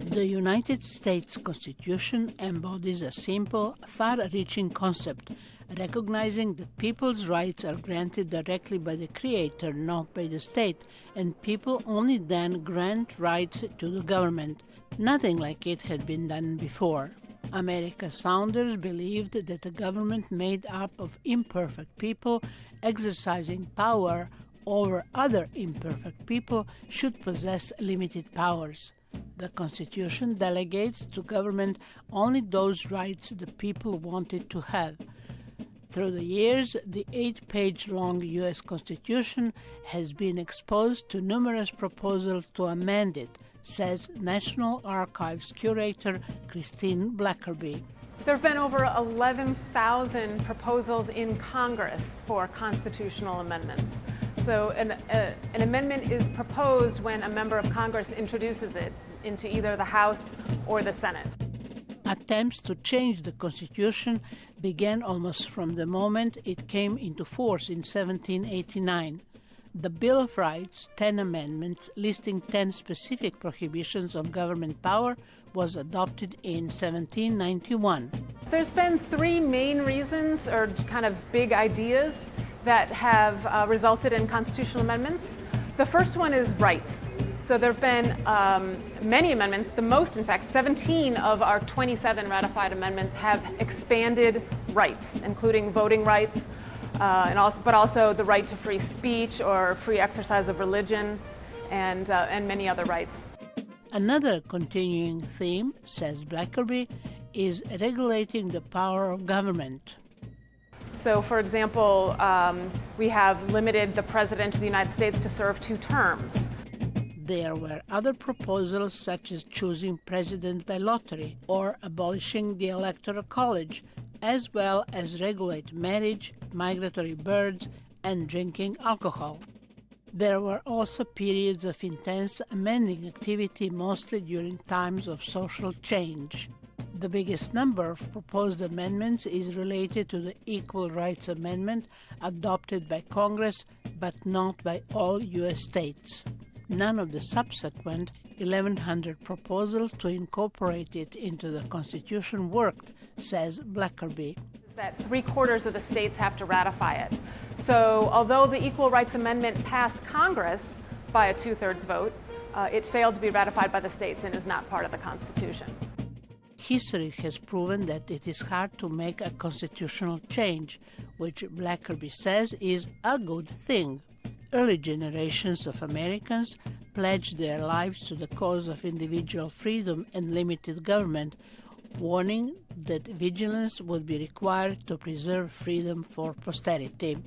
The United States Constitution embodies a simple, far-reaching concept, recognizing that people's rights are granted directly by the Creator, not by the state, and people only then grant rights to the government. Nothing like it had been done before. America's founders believed that a government made up of imperfect people exercising power over other imperfect people should possess limited powers. The Constitution delegates to government only those rights the people wanted to have. Through the years, the 8-page-long U.S. Constitution has been exposed to numerous proposals to amend it, says National Archives curator Christine Blackerby. There have been over 11,000 proposals in Congress for constitutional amendments. So an amendment is proposed when a member of Congress introduces it into either the House or the Senate. Attempts to change the Constitution began almost from the moment it came into force in 1789. The Bill of Rights, 10 amendments listing 10 specific prohibitions on government power, was adopted in 1791. There's been three main reasons, or kind of big ideas, that have resulted in constitutional amendments. The first one is rights. So there have been many amendments, the most, in fact, 17 of our 27 ratified amendments have expanded rights, including voting rights, but also the right to free speech or free exercise of religion, and many other rights. Another continuing theme, says Blackerby, is regulating the power of government. So, for example, we have limited the President of the United States to serve 2 terms. There were other proposals such as choosing president by lottery or abolishing the Electoral College, as well as regulate marriage, migratory birds, and drinking alcohol. There were also periods of intense amending activity, mostly during times of social change. The biggest number of proposed amendments is related to the Equal Rights Amendment adopted by Congress, but not by all U.S. states. None of the subsequent 1,100 proposals to incorporate it into the Constitution worked, says Blackerby. That 3/4 of the states have to ratify it. So although the Equal Rights Amendment passed Congress by a 2/3 vote, it failed to be ratified by the states and is not part of the Constitution. History has proven that it is hard to make a constitutional change, which Blackerby says is a good thing. Early generations of Americans pledged their lives to the cause of individual freedom and limited government, warning that vigilance would be required to preserve freedom for posterity.